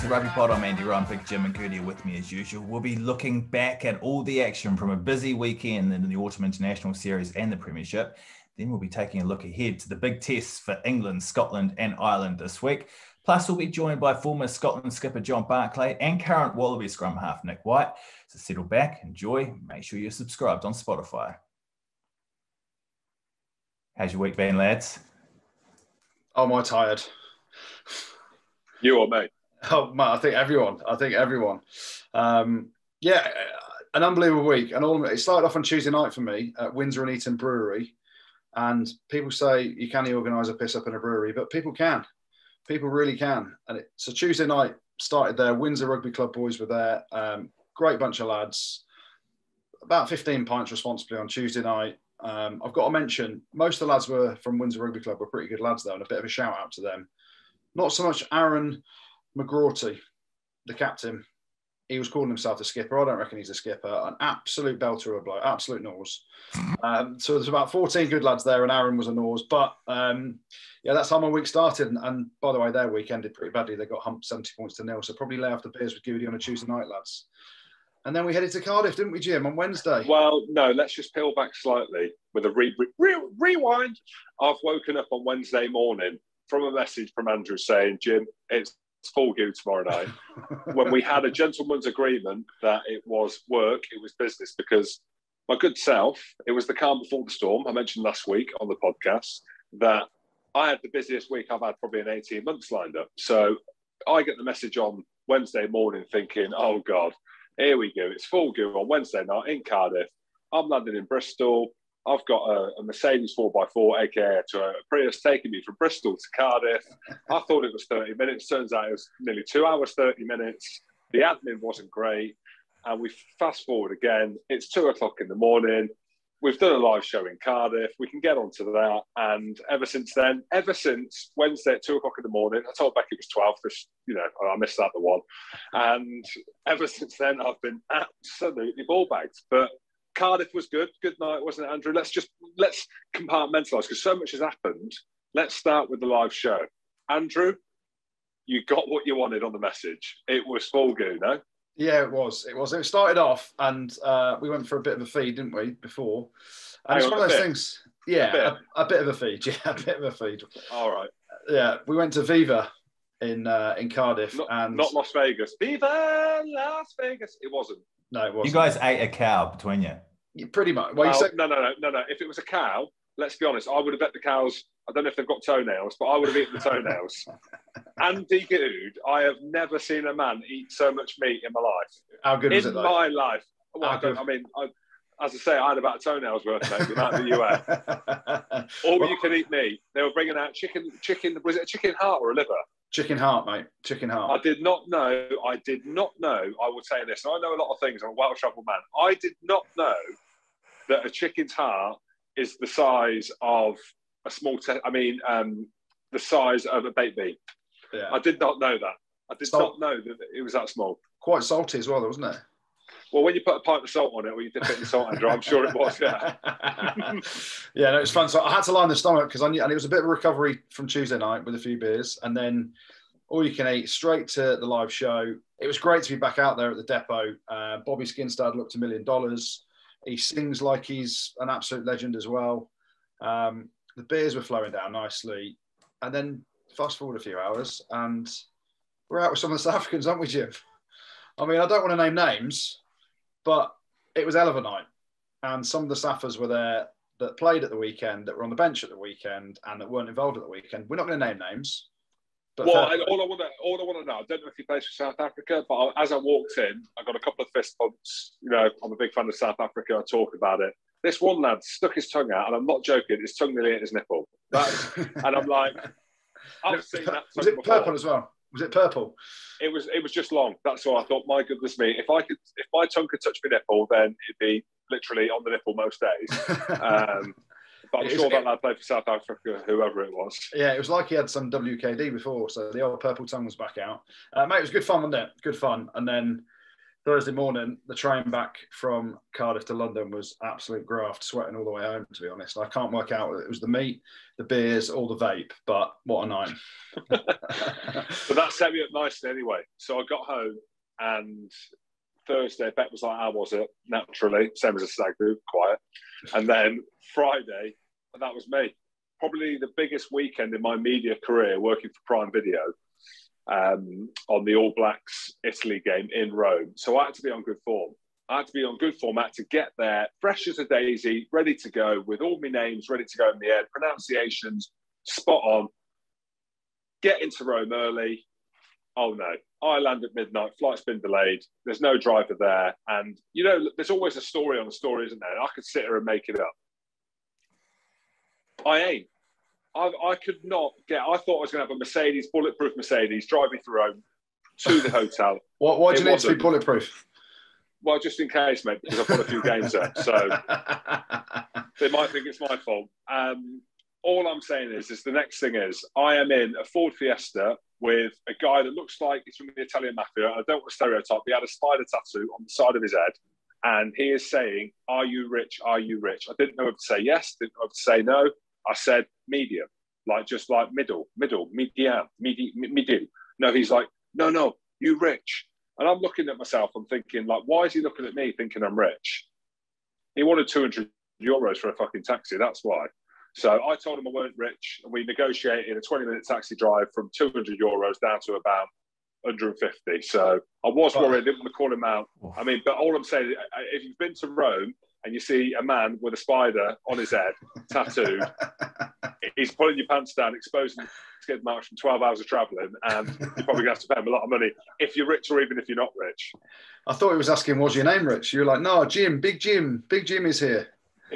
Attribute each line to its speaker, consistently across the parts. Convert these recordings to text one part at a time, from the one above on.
Speaker 1: the Rugby Pod. I'm Andy Ryan, Big Jim and Goodey are with me as usual. We'll be looking back at all the action from a busy weekend in the Autumn International Series and the Premiership. Then we'll be taking a look ahead to the big tests for England, Scotland and Ireland this week. Plus, we'll be joined by former Scotland skipper John Barclay and current Wallabies Scrum-half Nic White. So settle back, enjoy, make sure you're subscribed on Spotify. How's your week been, lads?
Speaker 2: Oh, am I tired?
Speaker 3: You or me?
Speaker 2: Oh, mate, I think everyone. Yeah, an unbelievable week. And it started off on Tuesday night for me at Windsor and Eton Brewery. And people say you can't organise a piss up in a brewery, but people can. People really can. And so Tuesday night started there. Windsor Rugby Club boys were there. Great bunch of lads. About 15 pints responsibly on Tuesday night. I've got to mention, most of the lads were from Windsor Rugby Club were pretty good lads, though, and a bit of a shout out to them. Not so much Aaron McGrawty, the captain. He was calling himself the skipper. I don't reckon he's a skipper. An absolute belter of a bloke, absolute nose. So there's about 14 good lads there, and Aaron was a nose. But yeah, that's how my week started. And by the way, their week ended pretty badly. They got humped 70 points to 0. So probably lay off the beers with Goodey on a Tuesday night, lads. And then we headed to Cardiff, didn't we, Jim, on Wednesday?
Speaker 3: Well, no, let's just peel back slightly with a rewind. I've woken up on Wednesday morning from a message from Andrew saying, Jim, it's full go tomorrow night. When we had a gentleman's agreement that it was work, it was business, because my good self, it was the calm before the storm. I mentioned last week on the podcast that I had the busiest week I've had probably in 18 months lined up. So I get the message on Wednesday morning thinking, oh God, here we go. It's full go on Wednesday night in Cardiff. I'm landing in Bristol. I've got a Mercedes 4x4, aka a Prius, taking me from Bristol to Cardiff. I thought it was 30 minutes. Turns out it was nearly 2 hours, 30 minutes. The admin wasn't great. And we fast forward again. It's 2 o'clock in the morning. We've done a live show in Cardiff. We can get onto that. And ever since Wednesday at 2 o'clock in the morning, I told Becky it was 12 because, I missed out the one. And ever since then, I've been absolutely ball bagged. But Cardiff was good. Good night, wasn't it, Andrew? Let's compartmentalise because so much has happened. Let's start with the live show. Andrew, you got what you wanted on the message. It was full go, no?
Speaker 2: Yeah, it was. It started off and we went for a bit of a feed, didn't we, before? And it's one of those things. Yeah, a bit of a feed. Yeah, a bit of a feed.
Speaker 3: All right.
Speaker 2: Yeah, we went to Viva in Cardiff.
Speaker 3: Not Las Vegas. Viva Las Vegas. It wasn't.
Speaker 2: No, it wasn't.
Speaker 1: You guys ate a cow between you.
Speaker 2: Yeah, pretty much.
Speaker 3: No. If it was a cow, let's be honest, I would have bet the cows. I don't know if they've got toenails, but I would have eaten the toenails. Andy Good, I have never seen a man eat so much meat in my life.
Speaker 2: How good was it, though?
Speaker 3: In my life. Well, as I say, I had about a toenail's worth, mate, the amount that you had. All you can eat meat. They were bringing out chicken. Was it a chicken heart or a liver?
Speaker 2: Chicken heart, mate. Chicken heart.
Speaker 3: I did not know. I would say this. And I know a lot of things. I'm a well-travelled man. I did not know that a chicken's heart is the size of a small... the size of a baked bean. Yeah. I did not know that. I did not know that it was that small.
Speaker 2: Quite salty as well, wasn't it?
Speaker 3: Well, when you put a pint of salt on it, or you dip it in salt, Andrew, I'm sure it was, yeah.
Speaker 2: Yeah, no, it was fun. So I had to line the stomach because I knew, and it was a bit of a recovery from Tuesday night with a few beers, and then all you can eat straight to the live show. It was great to be back out there at the depot. Bobby Skinstad looked $1 million. He sings like he's an absolute legend as well. The beers were flowing down nicely, and then fast forward a few hours, and we're out with some of the South Africans, aren't we, Jim? I mean, I don't want to name names, but it was hell of a night. And some of the Saffers were there that played at the weekend, that were on the bench at the weekend, and that weren't involved at the weekend. We're not going to name names. But
Speaker 3: all I want to know, I don't know if he plays for South Africa, but as I walked in, I got a couple of fist bumps. I'm a big fan of South Africa. I talk about it. This one lad stuck his tongue out, and I'm not joking, his tongue nearly hit his nipple. And I'm like, I've seen that.
Speaker 2: Was it before. Purple as well? Was it purple?
Speaker 3: It was just long. That's all I thought. My goodness me! If my tongue could touch my nipple, then it'd be literally on the nipple most days. But I'm sure that lad played for South Africa, whoever it was.
Speaker 2: Yeah, it was like he had some WKD before, so the old purple tongue was back out. Mate, it was good fun, wasn't it? Good fun. And then Thursday morning, the train back from Cardiff to London was absolute graft, sweating all the way home, to be honest. I can't work out. It was the meat, the beers, all the vape, but what a night.
Speaker 3: But that set me up nicely anyway. So I got home and Thursday, Bet was like, how was it? Naturally, same as a stag do, quiet. And then Friday, that was me. Probably the biggest weekend in my media career working for Prime Video on the All Blacks Italy game in Rome. So I had to be on good form. I had to get there, fresh as a daisy, ready to go, with all my names ready to go in the air, pronunciations spot on. Get into Rome early. Oh no, I land at midnight, flight's been delayed, there's no driver there. And, you know, there's always a story on a story, isn't there? And I could sit here and make it up. I ain't. I could not get, I thought I was going to have a Mercedes, bulletproof Mercedes, drive me through Rome to the hotel.
Speaker 2: Why do you need to be bulletproof?
Speaker 3: Well, just in case, mate, because I've got a few games up. So they might think it's my fault. All I'm saying is the next thing is I am in a Ford Fiesta with a guy that looks like he's from the Italian mafia. I don't want to stereotype. He had a spider tattoo on the side of his head. And he is saying, are you rich? Are you rich? I didn't know if to say yes, didn't know if to say no. I said medium, just like middle, medium. No, he's like, no, you rich. And I'm looking at myself, I'm thinking, like, why is he looking at me thinking I'm rich? He wanted 200 euros for a fucking taxi, that's why. So I told him I weren't rich, and we negotiated a 20-minute taxi drive from 200 euros down to about 150. So I was worried, I didn't want to call him out. I mean, but all I'm saying, if you've been to Rome and you see a man with a spider on his head, tattooed, he's pulling your pants down, exposing skid marks from 12 hours of travelling, and you're probably going to have to pay him a lot of money if you're rich or even if you're not rich.
Speaker 2: I thought he was asking, what's your name, Rich? You were like, no, Jim, Big Jim is here.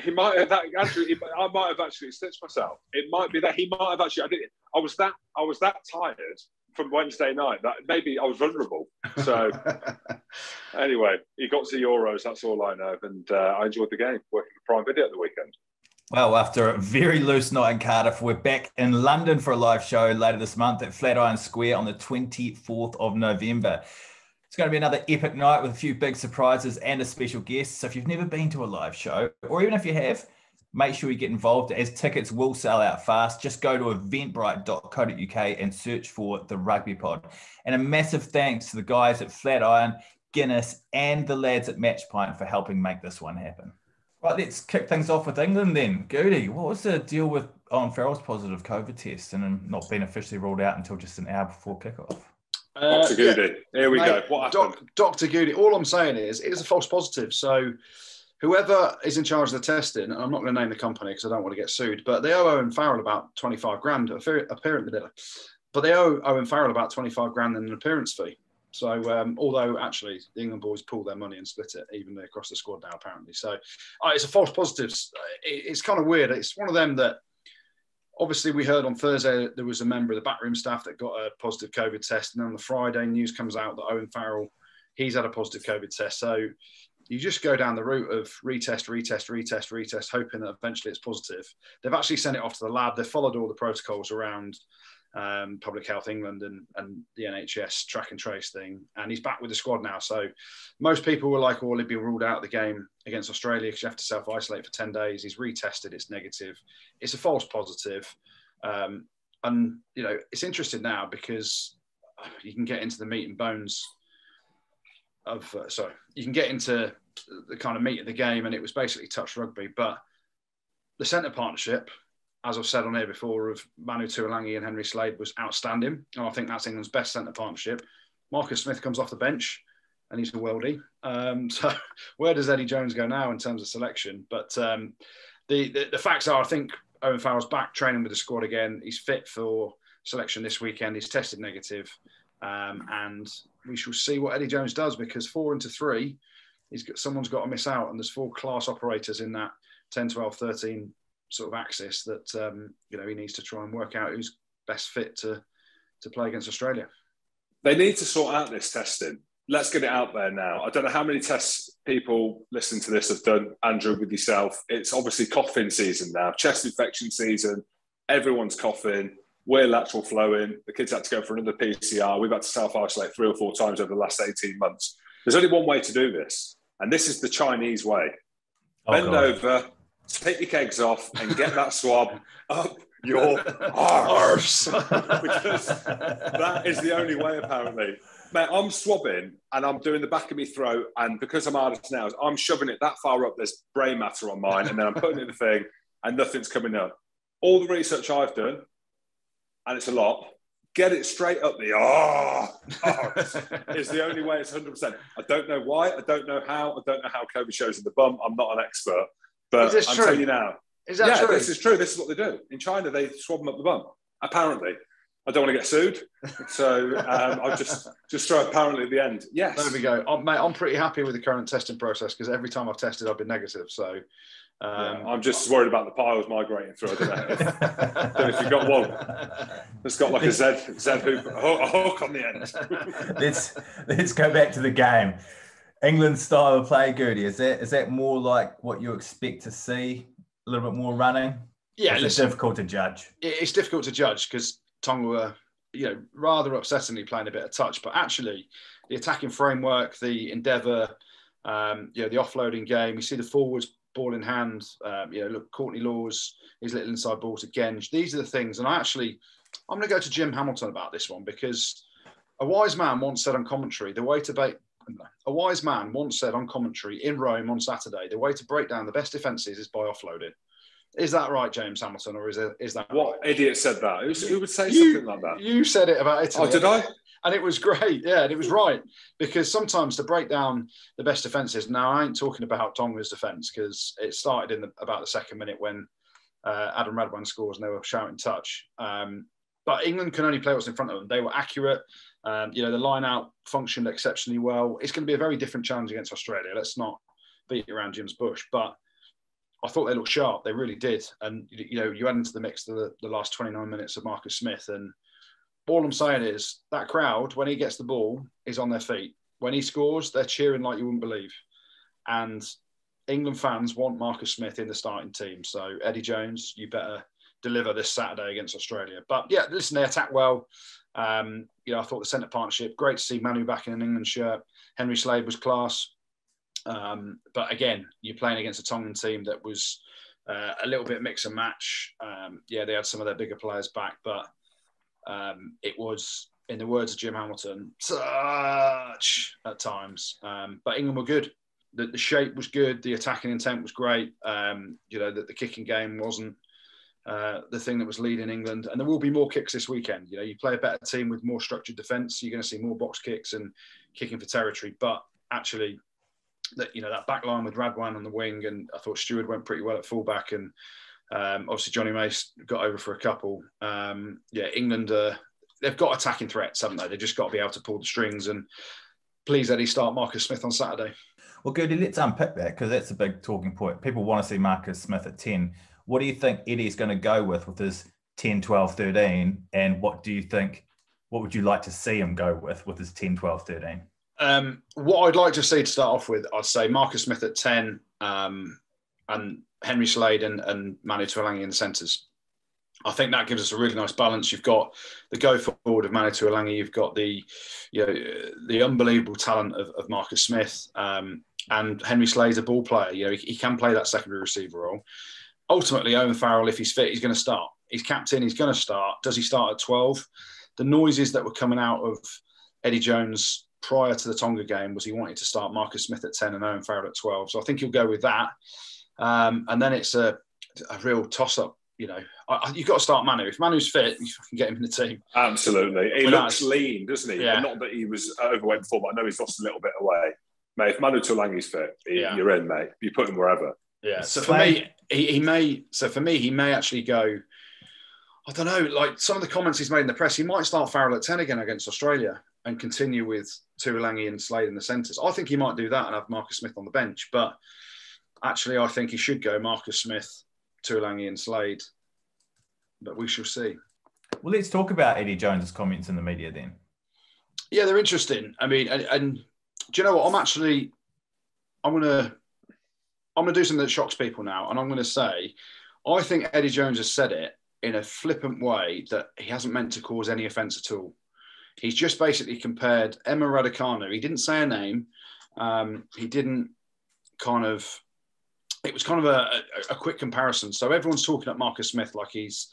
Speaker 3: He might have actually. I might have actually stitched myself. It might be that he might have actually. I was that tired from Wednesday night that maybe I was vulnerable. So anyway, he got to Euros. That's all I know, and I enjoyed the game working for Prime Video at the weekend.
Speaker 1: Well, after a very loose night in Cardiff, we're back in London for a live show later this month at Flatiron Square on the 24th of November. It's going to be another epic night with a few big surprises and a special guest. So if you've never been to a live show, or even if you have, make sure you get involved, as tickets will sell out fast. Just go to eventbrite.co.uk and search for the Rugby Pod. And a massive thanks to the guys at Flatiron, Guinness, and the lads at MatchPint for helping make this one happen. Right, let's kick things off with England then. Goodey, what was the deal with Owen Farrell's positive COVID test and not being officially ruled out until just an hour before kickoff?
Speaker 3: Dr. Goodey, here we go. What happened?
Speaker 2: Dr. Goodey, all I'm saying is it is a false positive. So whoever is in charge of the testing, and I'm not going to name the company because I don't want to get sued, but they owe Owen Farrell about 25 grand, but they owe Owen Farrell about 25 grand in an appearance fee. So although actually the England boys pulled their money and split it evenly across the squad now, apparently. So it's a false positive. It's kind of weird. It's one of them that, obviously, we heard on Thursday there was a member of the backroom staff that got a positive COVID test. And then on the Friday, news comes out that Owen Farrell, he's had a positive COVID test. So you just go down the route of retest, hoping that eventually it's positive. They've actually sent it off to the lab. They've followed all the protocols around Public Health England and the NHS track and trace thing. And he's back with the squad now. So most people were like, oh, he'd be ruled out of the game against Australia because you have to self-isolate for 10 days. He's retested, it's negative. It's a false positive. And, you know, it's interesting now because you can get into the meat and bones of, you can get into the kind of meat of the game, and it was basically touch rugby. But the centre partnership, as I've said on here before, of Manu Tuolangi and Henry Slade was outstanding. And I think that's England's best centre partnership. Marcus Smith comes off the bench and he's a worldie. So where does Eddie Jones go now in terms of selection? But the facts are, I think Owen Farrell's back training with the squad again. He's fit for selection this weekend. He's tested negative. And we shall see what Eddie Jones does, because 4 into 3, someone's got to miss out. And there's 4 class operators in that 10, 12, 13 sort of axis that he needs to try and work out who's best fit to play against Australia.
Speaker 3: They need to sort out this testing. Let's get it out there now. I don't know how many tests people listening to this have done, Andrew, with yourself. It's obviously coughing season now, chest infection season. Everyone's coughing. We're lateral flowing. The kids had to go for another PCR. We've had to self-isolate 3 or 4 times over the last 18 months. There's only one way to do this, and this is the Chinese way. Bend over, take your kegs off, and get that swab up your arse. Because that is the only way, apparently. Mate, I'm swabbing, and I'm doing the back of my throat, and because I'm hard as nails, I'm shoving it that far up, there's brain matter on mine, and then I'm putting it in the thing, and nothing's coming up. All the research I've done, and it's a lot, get it straight up the is the only way. It's 100%. I don't know why. I don't know how. I don't know how COVID shows in the bum. I'm not an expert. But I'm telling you now.
Speaker 2: Is that true?
Speaker 3: This is true. This is what they do. In China, they swab them up the bum. Apparently. I don't want to get sued. So I'll just throw apparently at the end. Yes.
Speaker 2: There we go. Mate, I'm pretty happy with the current testing process because every time I've tested, I've been negative. So
Speaker 3: I'm just worried about the piles migrating through. I don't know if you've got one that's got like a Z hoop, a hook on the end.
Speaker 1: Let's go back to the game. England's style of play, Goodey, is that more like what you expect to see? A little bit more running?
Speaker 2: Yeah,
Speaker 1: it's difficult to judge.
Speaker 2: It's difficult to judge because Tonga were, rather upsettingly playing a bit of touch, but actually the attacking framework, the endeavour, the offloading game, you see the forwards ball in hand, look, Courtney Laws, his little inside balls again. These are the things, and I'm going to go to Jim Hamilton about this one because a wise man once said on commentary, a wise man once said on commentary in Rome on Saturday, the way to break down the best defences is by offloading. Is that right, James Hamilton, or is that
Speaker 3: what
Speaker 2: right?
Speaker 3: Idiot said that? Who would say something like that?
Speaker 2: You said it about Italy.
Speaker 3: Oh, did I?
Speaker 2: And it was great, yeah, and it was right. Because sometimes to break down the best defences, now I ain't talking about Tonga's defence because it started in about the second minute when Adam Radwan scores and they were shouting touch. But England can only play what's in front of them. They were accurate. The line-out functioned exceptionally well. It's going to be a very different challenge against Australia. Let's not beat around Jim's bush. But I thought they looked sharp. They really did. And, you add into the mix the last 29 minutes of Marcus Smith. And all I'm saying is that crowd, when he gets the ball, is on their feet. When he scores, they're cheering like you wouldn't believe. And England fans want Marcus Smith in the starting team. So, Eddie Jones, you better deliver this Saturday against Australia. But, yeah, listen, they attack well. I thought the centre partnership, great to see Manu back in an England shirt. Henry Slade was class. But again, you're playing against a Tongan team that was a little bit mix and match. They had some of their bigger players back, but it was, in the words of Jim Hamilton, touch at times. But England were good. The shape was good. The attacking intent was great. The kicking game wasn't the thing that was leading England. And there will be more kicks this weekend. You play a better team with more structured defence. You're going to see more box kicks and kicking for territory. But actually, that back line with Radwan on the wing, and I thought Stewart went pretty well at fullback, and obviously Johnny Mace got over for a couple. England, they've got attacking threats, haven't they? They've just got to be able to pull the strings, and please, Eddie, start Marcus Smith on Saturday.
Speaker 1: Well, Goodey, let's unpick that because that's a big talking point. People want to see Marcus Smith at 10. What do you think Eddie's going to go with his 10, 12, 13? And what would you like to see him go with his 10, 12, 13?
Speaker 2: What I'd like to see to start off with, I'd say Marcus Smith at 10 and Henry Slade and Manu Tuilagi in the centres. I think that gives us a really nice balance. You've got the go forward of Manu Tuilagi. You've got the unbelievable talent of Marcus Smith and Henry Slade's a ball player. He can play that secondary receiver role. Ultimately, Owen Farrell, if he's fit, he's going to start. He's captain. He's going to start. Does he start at 12? The noises that were coming out of Eddie Jones prior to the Tonga game was he wanted to start Marcus Smith at 10 and Owen Farrell at 12. So I think he'll go with that. And then it's a real toss-up. You've got to start Manu. If Manu's fit, you can get him in the team.
Speaker 3: Absolutely. He looks lean, doesn't he?
Speaker 2: Yeah.
Speaker 3: Not that he was overweight before, but I know he's lost a little bit away. Mate, if Manu Tuilagi's fit, you're in, mate. You put him wherever.
Speaker 2: Yeah. So for me, he may actually go, I don't know, like some of the comments he's made in the press, he might start Farrell at 10 again against Australia and continue with Tuilagi and Slade in the centres. I think he might do that and have Marcus Smith on the bench. But actually, I think he should go Marcus Smith, Tuilagi and Slade. But we shall see.
Speaker 1: Well, let's talk about Eddie Jones's comments in the media then.
Speaker 2: Yeah, they're interesting. I mean, and do you know what? I'm going to do something that shocks people now. And I'm going to say, I think Eddie Jones has said it in a flippant way that he hasn't meant to cause any offence at all. He's just basically compared Emma Raducanu. He didn't say her name, He didn't kind of. It was kind of a quick comparison. So everyone's talking at Marcus Smith like he's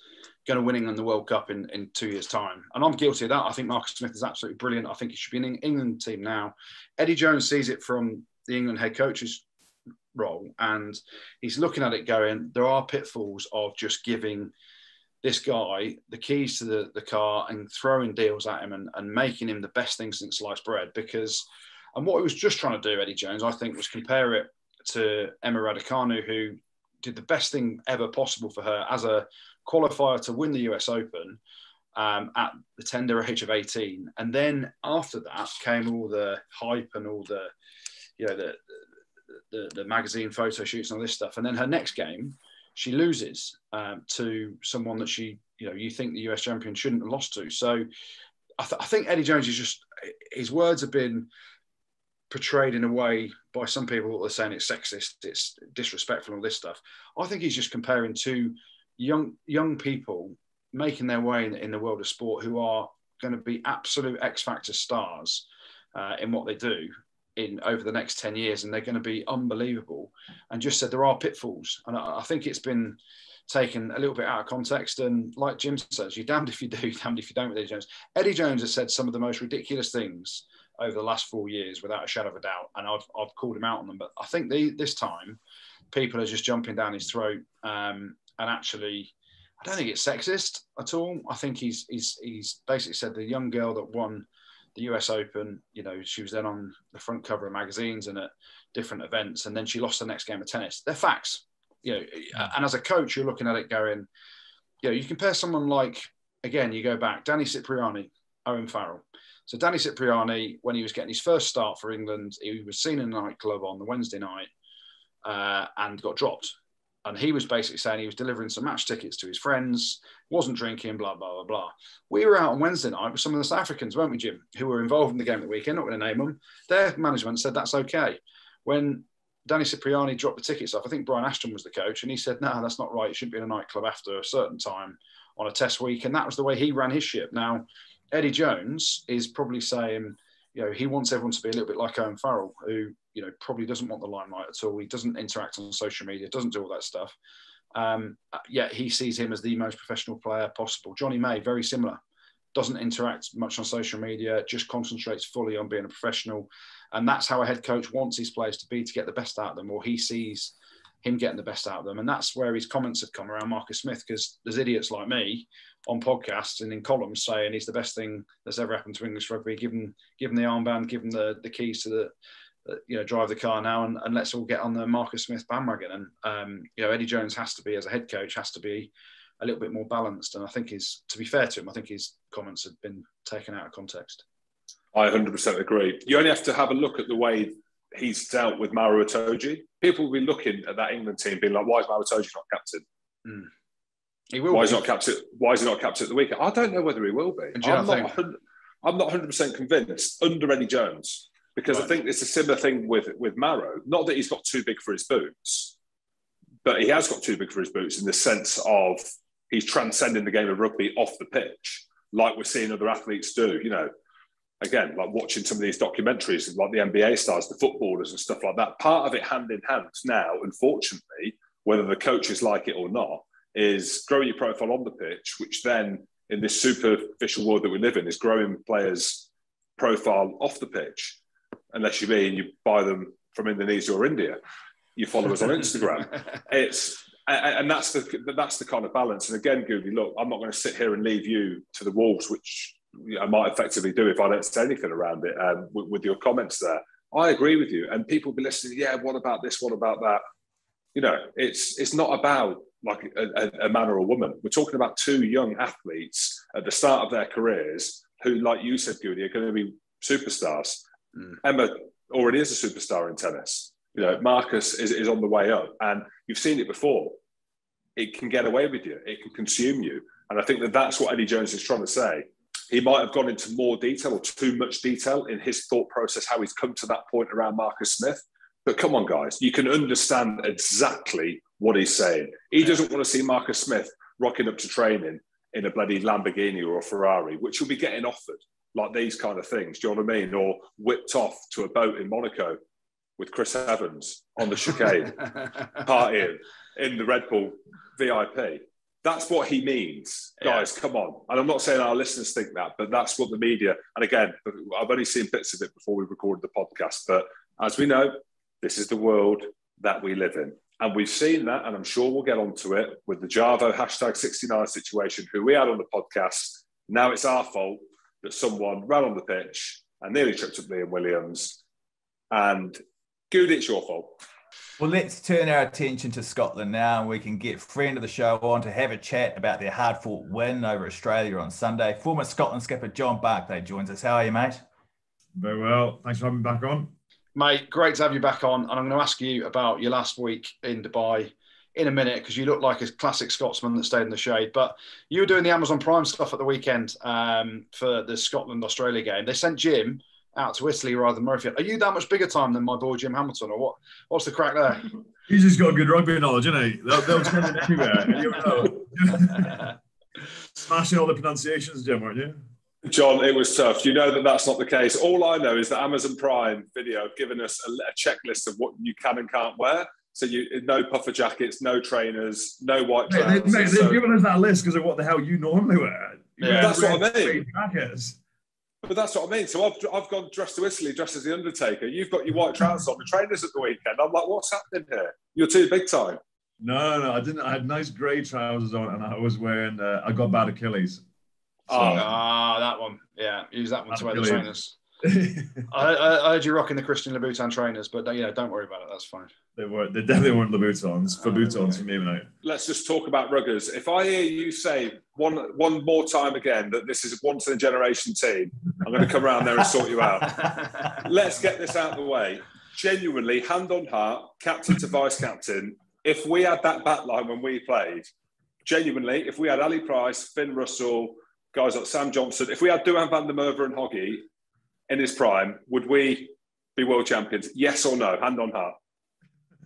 Speaker 2: going to win England the World Cup in 2 years' time. And I'm guilty of that. I think Marcus Smith is absolutely brilliant. I think he should be in the England team now. Eddie Jones sees it from the England head coach's role, and he's looking at it going, there are pitfalls of just giving this guy the keys to the car and throwing deals at him and making him the best thing since sliced bread. And what he was just trying to do, Eddie Jones, I think, was compare it to Emma Raducanu, who did the best thing ever possible for her as a qualifier to win the US Open at the tender age of 18. And then after that came all the hype and all the, the magazine photo shoots and all this stuff. And then her next game, she loses to someone that you think the US champion shouldn't have lost to. So I think Eddie Jones is his words have been portrayed in a way by some people that are saying it's sexist, it's disrespectful, all this stuff. I think he's just comparing two young people making their way in the world of sport who are going to be absolute X Factor stars in what they do over the next 10 years, and they're going to be unbelievable, and just said there are pitfalls. And I think it's been taken a little bit out of context, and like Jim says, you're damned if you do, damned if you don't with Eddie Jones. Eddie Jones has said some of the most ridiculous things over the last 4 years, without a shadow of a doubt, and I've called him out on them. But I think this time, people are just jumping down his throat, and actually, I don't think it's sexist at all. I think he's basically said the young girl that won the US Open, she was then on the front cover of magazines and at different events, and then she lost the next game of tennis. They're facts, and as a coach, you're looking at it going, you compare someone like, again, you go back, Danny Cipriani, Owen Farrell. So Danny Cipriani, when he was getting his first start for England, he was seen in a nightclub on the Wednesday night and got dropped. And he was basically saying he was delivering some match tickets to his friends, wasn't drinking, blah, blah, blah, blah. We were out on Wednesday night with some of the South Africans, weren't we, Jim, who were involved in the game at the weekend, not going to name them. Their management said that's okay. When Danny Cipriani dropped the tickets off, I think Brian Ashton was the coach, and he said, no, that's not right. You shouldn't be in a nightclub after a certain time on a test week. And that was the way he ran his ship. Now, Eddie Jones is probably saying, he wants everyone to be a little bit like Owen Farrell, who, probably doesn't want the limelight at all. He doesn't interact on social media, doesn't do all that stuff. Yet he sees him as the most professional player possible. Johnny May, very similar. Doesn't interact much on social media, just concentrates fully on being a professional. And that's how a head coach wants his players to be, to get the best out of them, or he sees him getting the best out of them. And that's where his comments have come around Marcus Smith, because there's idiots like me on podcasts and in columns saying he's the best thing that's ever happened to English rugby. Give him the armband, give him the keys to drive the car now, and let's all get on the Marcus Smith bandwagon. And Eddie Jones has to be, as a head coach, has to be a little bit more balanced. And I think to be fair to him, I think his comments have been taken out of context.
Speaker 3: I 100% agree. You only have to have a look at the way he's dealt with Maro Itoje. People will be looking at that England team being like, why is Maro Itoje not captain?
Speaker 2: He will.
Speaker 3: Why is he not captain at the weekend? I don't know whether he will be. I'm not 100% convinced under Eddie Jones, because right. I think it's a similar thing with Maro. Not that he's got too big for his boots, but he has got too big for his boots in the sense of he's transcending the game of rugby off the pitch, like we're seeing other athletes do. Again, like watching some of these documentaries, like the NBA stars, the footballers and stuff like that. Part of it hand in hand now, unfortunately, whether the coaches like it or not, is growing your profile on the pitch, which then, in this superficial world that we live in, is growing players' profile off the pitch. Unless you buy them from Indonesia or India, you follow us on Instagram. That's the kind of balance. And again, Goodey, look, I'm not going to sit here and leave you to the wolves, which I might effectively do if I don't say anything around it. With your comments there, I agree with you. And people be listening. Yeah, what about this? What about that? It's not about like a man or a woman. We're talking about two young athletes at the start of their careers who, like you said, Goodey, are going to be superstars. Emma already is a superstar in tennis. Marcus is on the way up, and you've seen it before. It can get away with you. It can consume you. And I think that's what Eddie Jones is trying to say. He might have gone into more detail or too much detail in his thought process, how he's come to that point around Marcus Smith. But come on, guys, you can understand exactly what he's saying. He doesn't want to see Marcus Smith rocking up to training in a bloody Lamborghini or a Ferrari, which he'll be getting offered, like these kind of things. Do you know what I mean? Or whipped off to a boat in Monaco with Chris Evans on the chicane, partying in the Red Bull VIP. That's what he means. Guys, come on. And I'm not saying our listeners think that, but that's what the media, and again, I've only seen bits of it before we recorded the podcast, but as we know, this is the world that we live in. And we've seen that, and I'm sure we'll get onto it with the Javo #69 situation, who we had on the podcast. Now it's our fault that someone ran on the pitch and nearly tripped up Liam Williams. And Goodey, it's your fault.
Speaker 1: Well, let's turn our attention to Scotland now, and we can get friend of the show on to have a chat about their hard-fought win over Australia on Sunday. Former Scotland skipper John Barclay joins us. How are you, mate?
Speaker 4: Very well. Thanks for having me back on.
Speaker 2: Mate, great to have you back on. And I'm going to ask you about your last week in Dubai in a minute, because you look like a classic Scotsman that stayed in the shade. But you were doing the Amazon Prime stuff at the weekend for the Scotland-Australia game. They sent Jim out to Italy rather than Murrayfield. Are you that much bigger time than my boy Jim Hamilton, or what? What's the crack there?
Speaker 4: He's just got good rugby knowledge, isn't he? They'll send him anywhere. You know. Smashing all the pronunciations, Jim, weren't you?
Speaker 3: John, it was tough. You know that that's not the case. All I know is that Amazon Prime Video have given us a checklist of what you can and can't wear. So no puffer jackets, no trainers, no white trousers.
Speaker 4: They've given us that list because of what the hell you normally wear.
Speaker 3: That's what I mean.
Speaker 4: Jackets.
Speaker 3: But that's what I mean. So I've gone dressed to Italy, dressed as the Undertaker. You've got your white trousers on, the trainers at the weekend. I'm like, what's happening here? You're too big time.
Speaker 4: No, I didn't. I had nice grey trousers on, and I was wearing. I got bad Achilles.
Speaker 2: So, that one. Yeah, use that one to wear the trainers. I heard you rocking the Christian Louboutin trainers, but don't worry about it. That's fine.
Speaker 4: They definitely weren't Louboutins. For Boutons for me, mate.
Speaker 3: Let's just talk about ruggers. If I hear you say one more time again that this is a once in a generation team, I'm going to come around there and sort you out. Let's get this out of the way. Genuinely, hand on heart, captain to vice captain. If we had that back line when we played, genuinely, if we had Ali Price, Finn Russell, guys like Sam Johnson, if we had Duhan van der Merwe and Hoggy in his prime, would we be world champions? Yes or no? Hand on heart.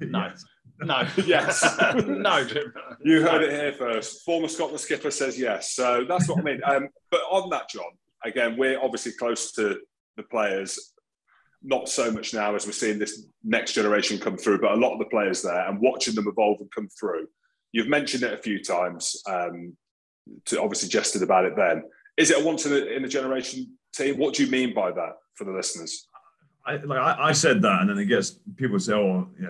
Speaker 2: No. No.
Speaker 3: Yes.
Speaker 2: No, Jim.
Speaker 3: You heard it here first. Former Scotland skipper says yes. So that's what I mean. But on that, John, again, we're obviously close to the players. Not so much now as we're seeing this next generation come through, but a lot of the players there and watching them evolve and come through. You've mentioned it a few times, to obviously jested about it then. Is it a once in a generation team? What do you mean by that for the listeners?
Speaker 4: I said that, and then it gets people say,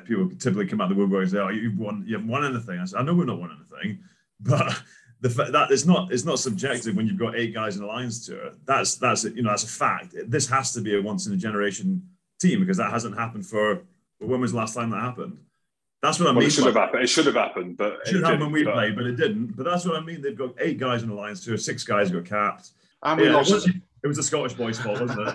Speaker 4: people typically come out of the woodwork and say, you haven't won anything. I said, I know we've not won anything, but the fact that it's not subjective when you've got 8 guys in the Lions tour. That's a fact. This has to be a once in a generation team because that hasn't happened for. When was the last time that happened? That's what I mean. It should have happened.
Speaker 3: It should have happened, but
Speaker 4: it should have happened when we played, but it didn't. But that's what I mean. They've got 8 guys in the Lions tour, 6 guys got capped.
Speaker 2: And we lost.
Speaker 4: It was the Scottish boys' fault, wasn't it?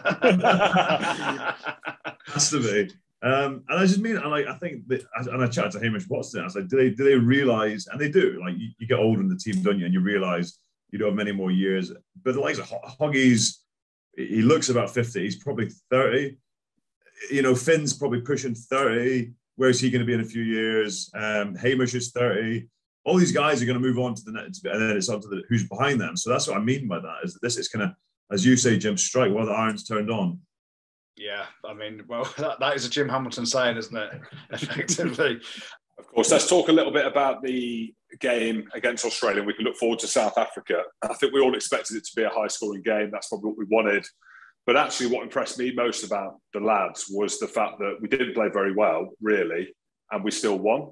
Speaker 4: Has to be. And I just mean, I think that, and I chatted to Hamish Watson. I was like, do they realise? And they do. Like you get older in the team, don't you? And you realise you don't have many more years. But the likes of Hoggy's, he looks about 50. He's probably 30. Finn's probably pushing 30. Where's he going to be in a few years? Hamish is 30. All these guys are going to move on to the next, and then it's up to who's behind them. So that's what I mean by that. Is that this is going to, as you say, Jim, strike while the iron's turned on.
Speaker 2: Yeah, I mean, well, that is a Jim Hamilton saying, isn't it? Effectively.
Speaker 3: Of course, let's talk a little bit about the game against Australia. We can look forward to South Africa. I think we all expected it to be a high-scoring game. That's probably what we wanted. But actually, what impressed me most about the lads was the fact that we didn't play very well, really, and we still won.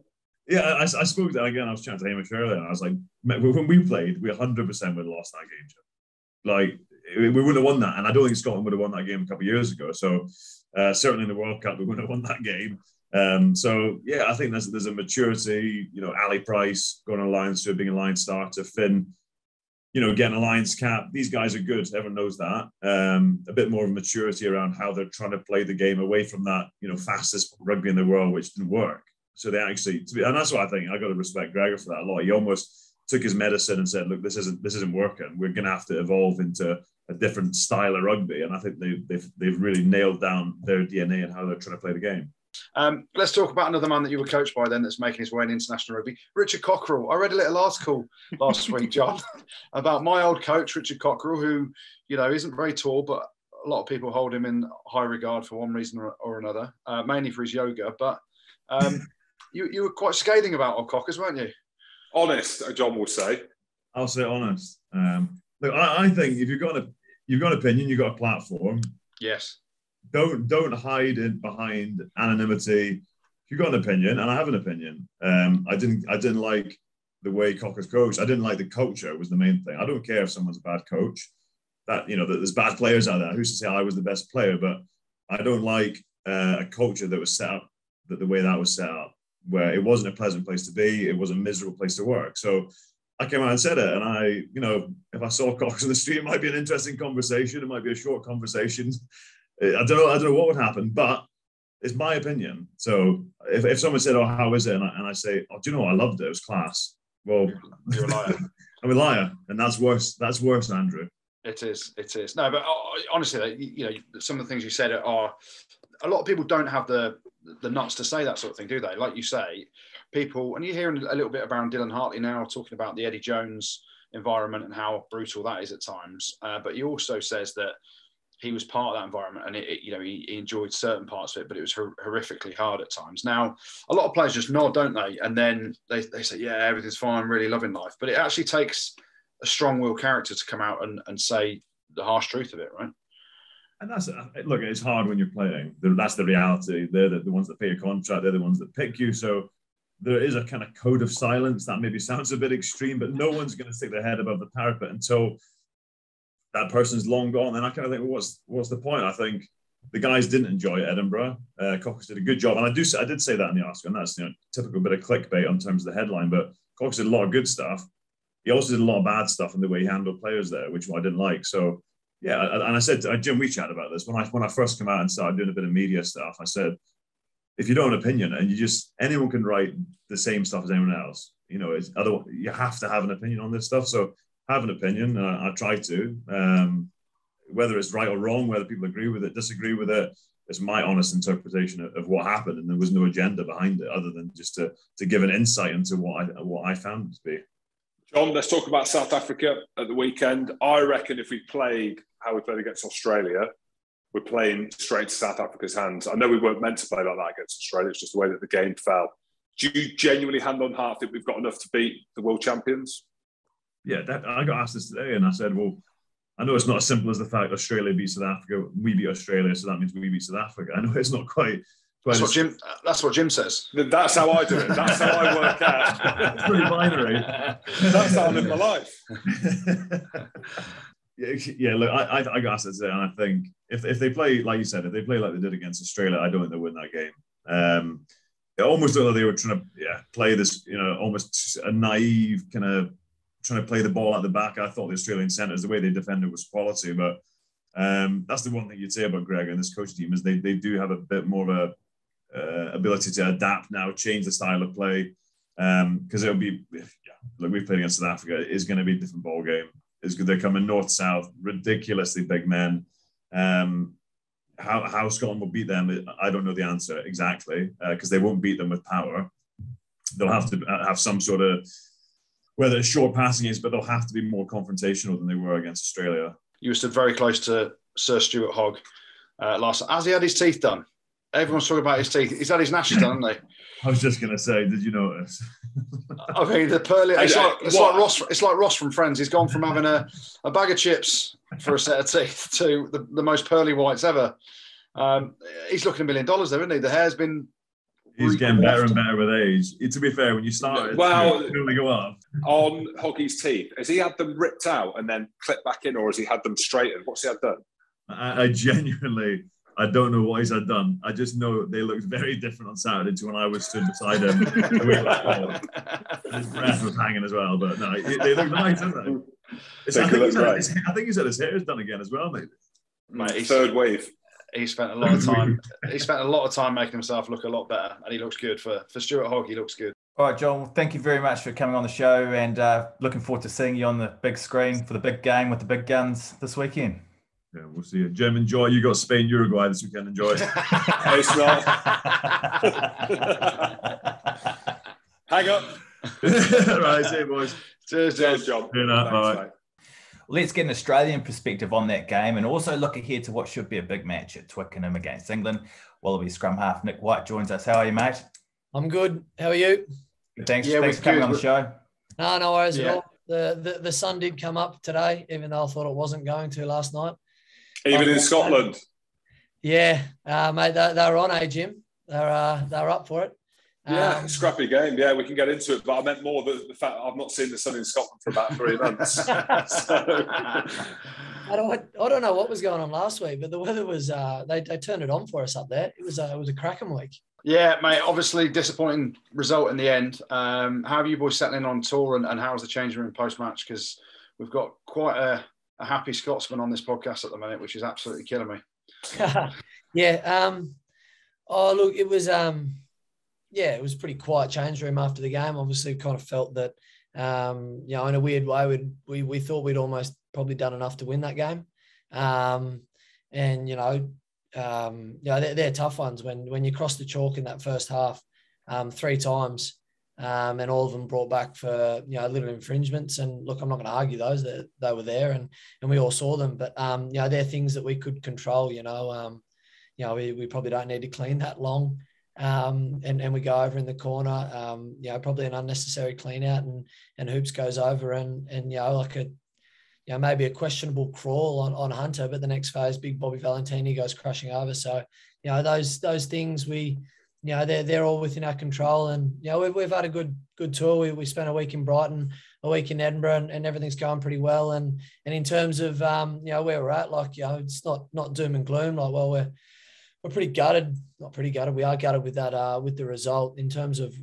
Speaker 4: Yeah, I spoke to that again. I was chatting to Hamish earlier, and I was like, when we played, we 100% would have lost that game. Like, we wouldn't have won that, and I don't think Scotland would have won that game a couple of years ago. So certainly in the World Cup, we wouldn't have won that game. So yeah, I think there's a maturity. Ali Price going on Lions to being a line starter, Finn, getting a Lions cap. These guys are good. Everyone knows that. A bit more of maturity around how they're trying to play the game away from that, fastest rugby in the world, which didn't work. So they actually, and that's what I think. I got to respect Gregor for that a lot. He almost took his medicine and said, "Look, this isn't working. We're going to have to evolve into a different style of rugby." And I think they've really nailed down their DNA and how they're trying to play the game.
Speaker 2: Let's talk about another man that you were coached by then that's making his way in international rugby, Richard Cockerill. I read a little article last week, John, about my old coach, Richard Cockerill, who, isn't very tall, but lot of people hold him in high regard for one reason or another, mainly for his yoga. But you were quite scathing about old Cockers, weren't you?
Speaker 3: Honest, John will say.
Speaker 4: I'll say honest. Look, I think if you've got an opinion, you've got a platform.
Speaker 2: Yes.
Speaker 4: Don't hide it behind anonymity. If you've got an opinion, and I have an opinion, I didn't like the way Cockers coached. I didn't like the culture was the main thing. I don't care if someone's a bad coach. That there's bad players out there. Who's to say I was the best player? But I don't like a culture that was set up the way that was set up, where it wasn't a pleasant place to be. It was a miserable place to work. So I came out and said it. And if I saw Cockers on the street, it might be an interesting conversation. It might be a short conversation. I don't know what would happen, but it's my opinion. So if someone said, "Oh, how is it?" and I say, "Oh, do you know what? I loved it. It was class." Well,
Speaker 2: you're a liar.
Speaker 4: I'm a liar, and that's worse. That's worse, Andrew.
Speaker 2: It is. No, but honestly, some of the things you said are a lot of people don't have the nuts to say that sort of thing, do they? Like you say, people, and you're hearing a little bit about Dylan Hartley now talking about the Eddie Jones environment and how brutal that is at times. But he also says that he was part of that environment, and he enjoyed certain parts of it, but it was horrifically hard at times. Now, a lot of players just nod, don't they? And then they say, "Yeah, everything's fine, really loving life." But it actually takes a strong-willed character to come out and say the harsh truth of it, right?
Speaker 4: And look, it's hard when you're playing. That's the reality. They're the ones that pay your contract. They're the ones that pick you. So there is a kind of code of silence that maybe sounds a bit extreme, but no one's going to stick their head above the parapet until that person's long gone. And I kind of think, well, what's the point? I think the guys didn't enjoy Edinburgh. Cockers did a good job. And I did say that in the article, and that's typical bit of clickbait in terms of the headline, but Cockers did a lot of good stuff. He also did a lot of bad stuff in the way he handled players there, which I didn't like. So, yeah, and I said to Jim, we chatted about this. When I first came out and started doing a bit of media stuff, I said, if you don't have an opinion and anyone can write the same stuff as anyone else, you have to have an opinion on this stuff. So have an opinion. I try to, whether it's right or wrong, whether people agree with it, disagree with it. It's my honest interpretation of what happened. And there was no agenda behind it other than just to give an insight into what I found it to be.
Speaker 3: John, let's talk about South Africa at the weekend. I reckon if we played how we played against Australia, we're playing straight to South Africa's hands. I know we weren't meant to play like that against Australia. It's just the way that the game fell. Do you genuinely, hand on heart, think we've got enough to beat the world champions?
Speaker 4: Yeah, I got asked this today, and I said, well, I know it's not as simple as the fact Australia beat South Africa, we beat Australia, so that means we beat South Africa. I know it's not quite.
Speaker 2: That's what Jim says.
Speaker 3: That's how I do it. That's how I work out.
Speaker 4: It's pretty binary.
Speaker 3: That's how I live my life.
Speaker 4: Yeah. Look, I got asked this today, and I think if they play, like you said, if they play like they did against Australia, I don't think they'll win that game. It almost looked like they were trying to play this, almost a naive kind of trying to play the ball at the back. I thought the Australian centres, the way they defended was quality, but that's the one thing you'd say about Greg and this coach team is they do have a bit more of a ability to adapt now, change the style of play, because it'll be, like we've played against South Africa, it's going to be a different ball game. It's good. They're coming north-south, ridiculously big men. How Scotland will beat them, I don't know the answer exactly, because they won't beat them with power. They'll have to have some sort of, whether it's short passing is, but they'll have to be more confrontational than they were against Australia.
Speaker 2: You stood very close to Sir Stuart Hogg last. Has he had his teeth done? Everyone's talking about his teeth. He's had his gnashes done, hasn't he?
Speaker 4: I was just going to say, did you notice?
Speaker 2: I mean, the pearly. It's like Ross from Friends. He's gone from having a bag of chips for a set of teeth to the most pearly whites ever. He's looking $1 million, though, isn't he? The hair's been.
Speaker 4: He's getting better and better with age. To be fair, when you start,
Speaker 3: it
Speaker 4: only go up.
Speaker 3: On Hoggy's teeth, has he had them ripped out and then clipped back in, or has he had them straightened? What's he had done?
Speaker 4: I genuinely, I don't know what he's had done. I just know they looked very different on Saturday to when I was stood beside him. His breath was hanging as well, but no, they look nice, don't they? I think he said his hair is done again as well, maybe.
Speaker 2: Mate,
Speaker 3: third wave.
Speaker 2: He spent a lot of time. He spent a lot of time making himself look a lot better, and he looks good for Stuart Hogg. He looks good.
Speaker 1: All right, John. Well, thank you very much for coming on the show, and looking forward to seeing you on the big screen for the big game with the big guns this weekend.
Speaker 4: Yeah, we'll see you, Jim. Enjoy. You got Spain, Uruguay this weekend. Enjoy.
Speaker 3: It's not. Hang up.
Speaker 4: Right, see you, boys.
Speaker 2: Cheers, John.
Speaker 3: Bye.
Speaker 1: Let's get an Australian perspective on that game and also look ahead to what should be a big match at Twickenham against England. Wallabies Scrum-half Nic White joins us. How are you, mate?
Speaker 5: I'm good. How are you?
Speaker 1: Thanks for coming on the show.
Speaker 5: No worries at all. The sun did come up today, even though I thought it wasn't going to last night.
Speaker 3: Even in Scotland?
Speaker 5: Yeah, mate, they were on, Jim? They're up for it.
Speaker 3: Yeah, scrappy game. Yeah, we can get into it, but I meant more the fact I've not seen the sun in Scotland for about 3 months. So.
Speaker 5: I don't know what was going on last week, but the weather was they turned it on for us up there. It was a cracking week.
Speaker 2: Yeah, mate. Obviously, disappointing result in the end. How are you boys settling on tour, and how's the change room post match? Because we've got quite a happy Scotsman on this podcast at the minute, which is absolutely killing me.
Speaker 5: Yeah. Oh, look, it was. It was pretty quiet change room after the game. Obviously, we kind of felt that, in a weird way, we thought we'd almost probably done enough to win that game. They're tough ones when you cross the chalk in that first half 3 times, and all of them brought back for little infringements. And look, I'm not going to argue those; they were there, and we all saw them. But they're things that we could control. We probably don't need to clean that long. And we go over in the corner, probably an unnecessary clean out, and Hoops goes over and maybe a questionable crawl on Hunter, but the next phase, big Bobby Valentini goes crushing over. So, those things they're all within our control. And, we've had a good tour. We spent a week in Brighton, a week in Edinburgh, and everything's going pretty well. And in terms of, where we're at, it's not doom and gloom. We're pretty gutted, not pretty gutted. We are gutted with that, with the result in terms of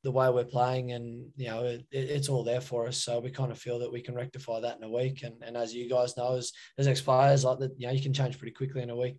Speaker 5: the way we're playing, and it's all there for us. So we kind of feel that we can rectify that in a week. And as you guys know, as ex-players, you can change pretty quickly in a week.